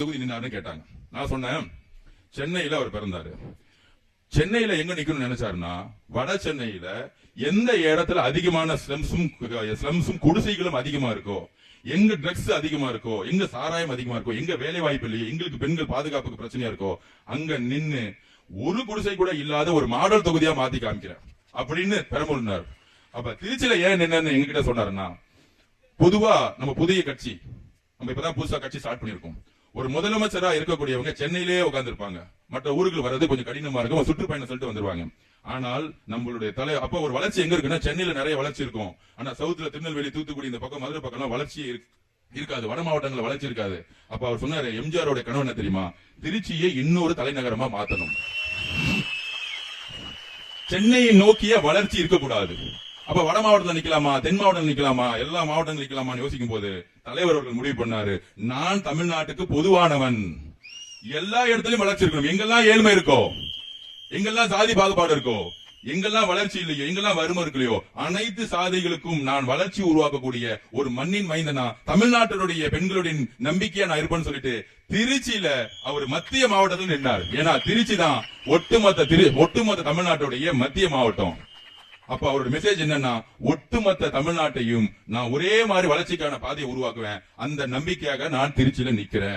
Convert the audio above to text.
தொகுதி நின்னாருன்னு கேட்டாங்க. நான் சொன்னேன், சென்னையில அவர் பிறந்தாரு. சென்னையில எங்க நிக்கணும்னு நினைச்சாருன்னா, வட சென்னையில எந்த இடத்துல அதிகமான ஸ்லம்ஸும் குடிசைகளும் அதிகமா இருக்கோ, எங்க ட்ரக்ஸ் அதிகமா இருக்கோ, எங்க சாராயம் அதிகமா இருக்கோ, எங்க வேலை வாய்ப்பு இல்லையோ, எங்களுக்கு பெண்கள் பாதுகாப்புக்கு பிரச்சனையா இருக்கோ, அங்க நின்னு ஒரு குடிசை கூட இல்லாத ஒரு மாடல் தொகுதியா மாத்தி காமிக்கிறேன் அப்படின்னு பெரம்பலூர். அப்ப திருச்சியில ஏன் நின்னு எங்ககிட்ட சொன்னாருன்னா, பொதுவா நம்ம புதிய கட்சி, நம்ம இப்பதான் புதுசா கட்சி ஸ்டார்ட் பண்ணிருக்கோம். ஒரு முதலமைச்சரா இருக்கக்கூடியவங்க சென்னையிலேயே உட்கார்ந்து இருப்பாங்க. மற்ற ஊருக்கு வர்றது கொஞ்சம் கடினமா இருக்கும், சுற்றுப்பயணம் சொல்லிட்டு வந்துருவாங்க. ஆனால் நம்மளுடைய அப்ப ஒரு வளர்ச்சி எங்க இருக்குன்னா, சென்னையில நிறைய வளர்ச்சி இருக்கும். ஆனா சவுத்துல திருநெல்வேலி, தூத்துக்குடி, இந்த பக்கம் மதுரை பக்கம் வளர்ச்சி இருக்காது, வட மாவட்டங்கள்ல வளர்ச்சி இருக்காது. அப்ப அவர் சொன்னாரு, எம்ஜிஆரோட கனவு என்ன தெரியுமா? திருச்சியை இன்னொரு தலைநகரமா மாத்தணும், சென்னையை நோக்கிய வளர்ச்சி இருக்கக்கூடாது. அப்ப வட மாவட்டத்தில் நிக்கலாமா, தென் மாவட்டம் நிக்கலாமா, எல்லா மாவட்டங்களும் நிக்கலாமான்னு யோசிக்கும் போது தலைவர் அவர்கள் முடிவு பண்ணாரு, நான் தமிழ்நாட்டுக்கு பொதுவானவன், எல்லா இடத்துலயும் வளர்ச்சி இருக்கணும். எங்கெல்லாம் ஏழ்மை இருக்கோ, எங்கெல்லாம் சாதி பாகுபாடு இருக்கோ, எங்கெல்லாம் வளர்ச்சி இல்லையோ, எங்கெல்லாம் வறுமை இருக்கலையோ, அனைத்து சாதிகளுக்கும் நான் வளர்ச்சி உருவாக்கக்கூடிய ஒரு மண்ணின் மைந்தனா, தமிழ்நாட்டினுடைய பெண்களுடைய நம்பிக்கையா நான் இருப்பேன்னு சொல்லிட்டு திருச்சியில அவர் மத்திய மாவட்டத்தில் நின்றார். ஏன்னா திருச்சி தான் ஒட்டுமொத்த தமிழ்நாட்டுடைய மத்திய மாவட்டம். அப்ப அவரோட மெசேஜ் என்னன்னா, ஒட்டுமொத்த தமிழ்நாட்டையும் நான் ஒரே மாதிரி வளர்ச்சிக்கான பாதையை உருவாக்குவேன், அந்த நம்பிக்கையாக நான் திருச்சியில நிக்கிறேன்.